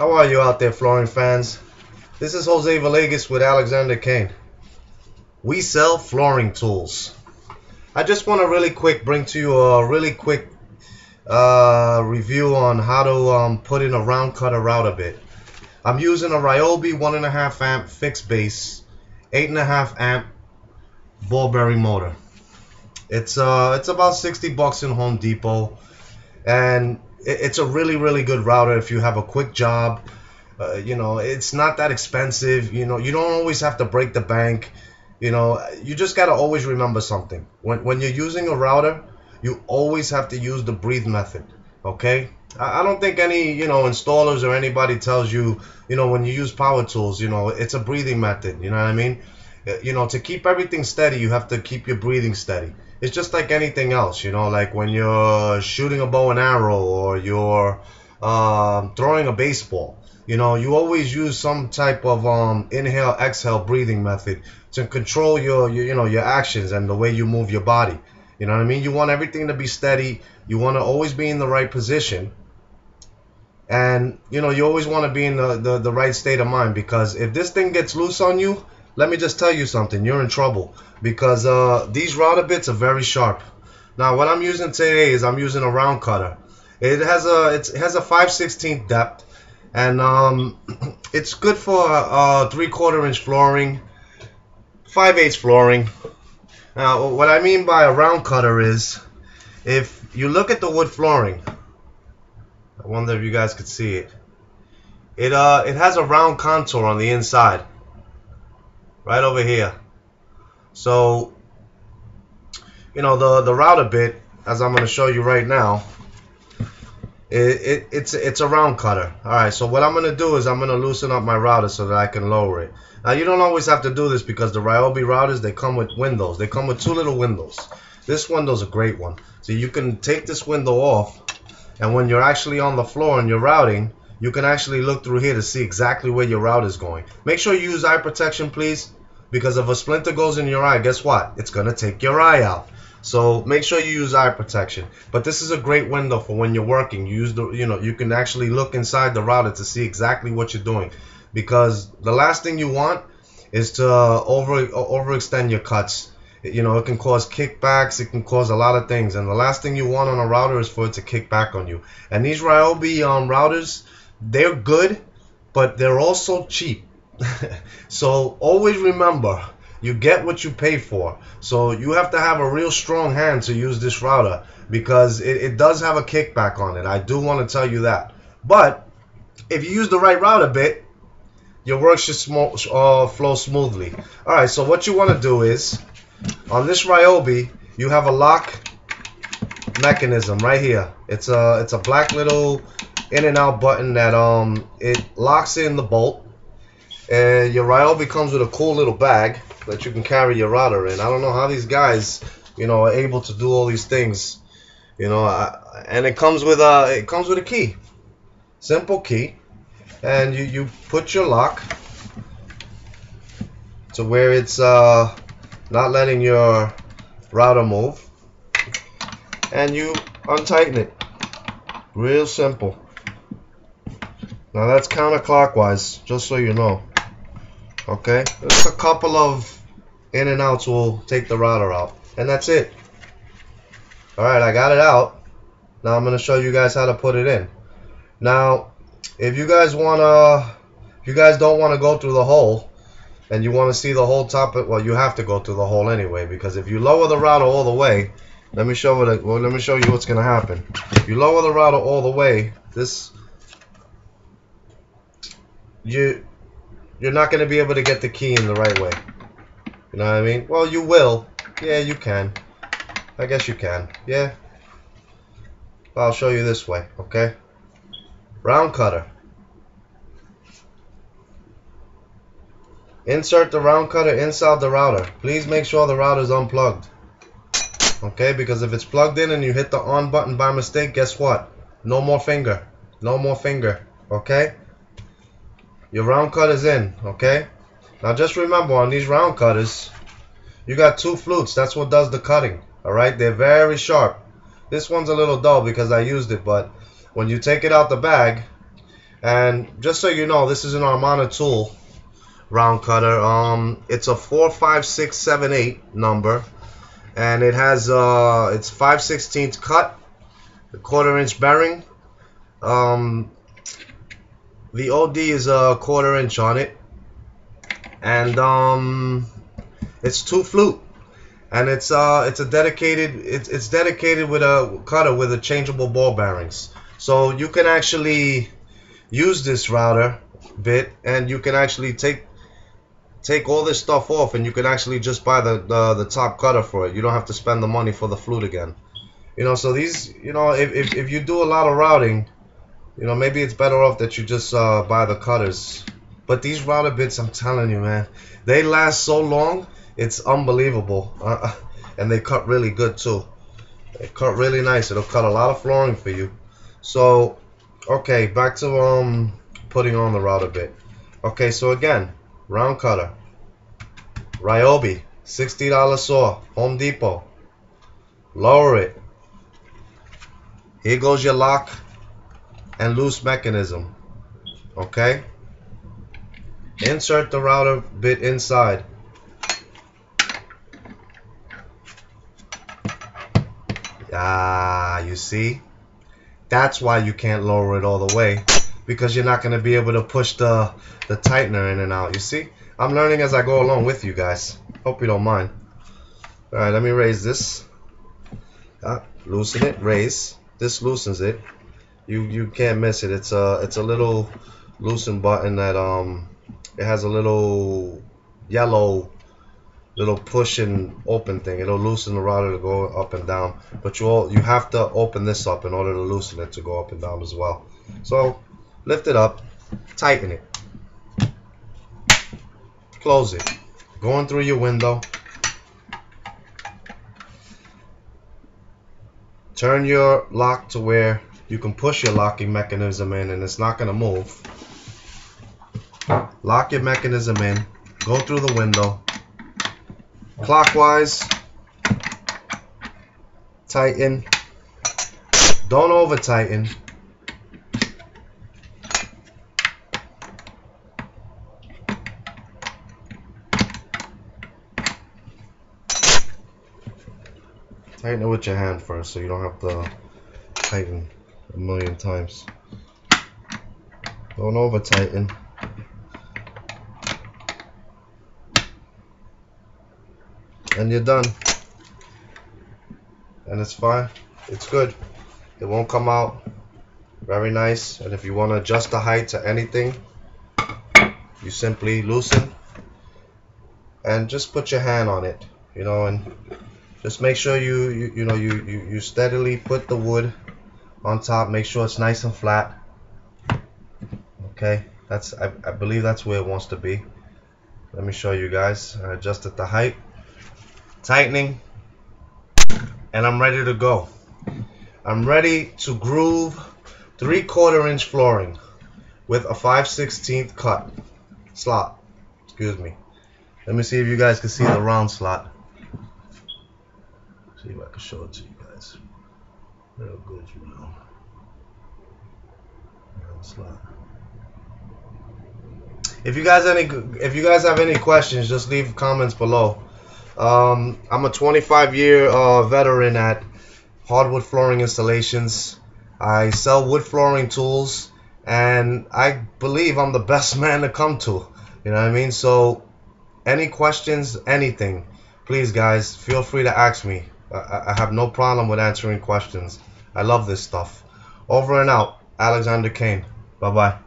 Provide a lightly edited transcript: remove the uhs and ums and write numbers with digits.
How are you out there, flooring fans? This is Jose Villegas with Alexander Kane. We sell flooring tools. I just want to really quick bring to you a really quick review on how to put in a round cutter router bit. I'm using a Ryobi 1.5 amp fixed base, 8.5 amp ball bearing motor. It's about 60 bucks in Home Depot, and it's a really good router if you have a quick job. It's not that expensive. You don't always have to break the bank. You just gotta always remember something. When you're using a router, you always have to use the breathe method. Okay? I don't think any installers or anybody tells you when you use power tools, it's a breathing method. You know what I mean? To keep everything steady, you have to keep your breathing steady. It's just like anything else, like when you're shooting a bow and arrow, or you're throwing a baseball. You always use some type of inhale, exhale breathing method to control your actions and the way you move your body. You know what I mean? You want everything to be steady. You want to always be in the right position. And, you always want to be in the right state of mind, because if this thing gets loose on you, let me just tell you something, you're in trouble, because these router bits are very sharp. Now, what I'm using today is I'm using a round cutter. It has a 5/16 depth, and it's good for 3/4 inch flooring, 5/8 flooring. Now, what I mean by a round cutter is, if you look at the wood flooring, I wonder if you guys could see it. It has a round contour on the inside, right over here. So, the router bit, as I'm going to show you right now, it's a round cutter. Alright, so what I'm going to do is I'm going to loosen up my router so that I can lower it. Now, you don't always have to do this, because the Ryobi routers, they come with windows. They come with 2 little windows. This window's a great one. So you can take this window off, and when you're actually on the floor and you're routing, you can actually look through here to see exactly where your route is going. Make sure you use eye protection, please, because if a splinter goes in your eye, guess what? It's going to take your eye out. So make sure you use eye protection. But this is a great window for when you're working. You use you can actually look inside the router to see exactly what you're doing, because the last thing you want is to overextend your cuts. It can cause kickbacks. It can cause a lot of things, and the last thing you want on a router is for it to kick back on you. And these Ryobi routers, they're good, but they're also cheap. So always remember, you get what you pay for. So you have to have a real strong hand to use this router, because it does have a kickback on it. I do want to tell you that. But if you use the right router bit, your work should flow smoothly. Alright, so what you want to do is, on this Ryobi, you have a lock mechanism right here. It's a black little in and out button that it locks in the bolt. And your Ryobi comes with a cool little bag that you can carry your router in. I don't know how these guys, are able to do all these things. And it comes with a key, simple key, and you put your lock to where it's not letting your router move, and you untighten it. Real simple. Now that's counterclockwise, just so you know. Okay, just a couple of in and outs will take the router out, and that's it. Alright, I got it out. Now I'm going to show you guys how to put it in. Now, if you guys don't want to go through the hole, and you want to see the whole top, well, you have to go through the hole anyway, because if you lower the router all the way, let me show you what's going to happen. If you lower the router all the way, you're not going to be able to get the key in the right way. You know what I mean? Well, you will. Yeah, you can. I guess you can. Yeah. I'll show you this way, okay? Round cutter. Insert the round cutter inside the router. Please make sure the router is unplugged. Okay, because if it's plugged in and you hit the on button by mistake, guess what? No more finger. No more finger. Okay? Your round cutter's in. Okay? Now just remember, on these round cutters, you got 2 flutes. That's what does the cutting. Alright? They're very sharp. This one's a little dull because I used it, but when you take it out the bag, And just so you know, this is an Armada tool round cutter. It's a 45678 number, and it has it's 5/16 cut, a 1/4 inch bearing. The OD is a 1/4 inch on it, and it's 2 flute, and it's a dedicated it's dedicated with a cutter with a changeable ball bearings. So you can actually use this router bit, and you can actually take all this stuff off, and you can actually just buy the top cutter for it. You don't have to spend the money for the flute again. You know, so these, you know, if you do a lot of routing, you know, maybe it's better off that you just buy the cutters. But these router bits, I'm telling you, man, they last so long, it's unbelievable. And they cut really good too. They cut really nice. It'll cut a lot of flooring for you. So, okay, back to putting on the router bit. Okay, so again, round cutter, Ryobi, $60 saw, Home Depot. Lower it. Here goes your lock and loose mechanism. Okay, insert the router bit inside. You see, that's why you can't lower it all the way, because you're not going to be able to push the tightener in and out. You see, I'm learning as I go along with you guys. Hope you don't mind. All right, let me raise this. Loosen it, raise. This loosens it. You can't miss it. It's a little loosen button that it has a little yellow little push and open thing. It'll loosen the router to go up and down, but you have to open this up in order to loosen it to go up and down as well. So lift it up, tighten it, close it, going through your window. Turn your lock to where you can push your locking mechanism in and it's not going to move. Lock your mechanism in, go through the window, clockwise, tighten, don't over tighten. Tighten it with your hand first so you don't have to tighten a million times. Don't over tighten. And you're done. And it's fine. It's good. It won't come out. Very nice. And if you want to adjust the height to anything, you simply loosen and just put your hand on it, you know, and just make sure you steadily put the wood on top. Make sure it's nice and flat. Okay, I believe that's where it wants to be. Let me show you guys. I adjusted the height, tightening, and I'm ready to go. I'm ready to groove 3/4 inch flooring with a 5/16 cut slot. Excuse me. Let me see if you guys can see the round slot. See if I can show it to you guys. Real good, you know. Round slot. If you guys have any questions, just leave comments below. I'm a 25-year veteran at hardwood flooring installations. I sell wood flooring tools, and I believe I'm the best man to come to. You know what I mean? So any questions, anything, please guys, feel free to ask me. I have no problem with answering questions. I love this stuff. Over and out. Alexander Kane. Bye-bye.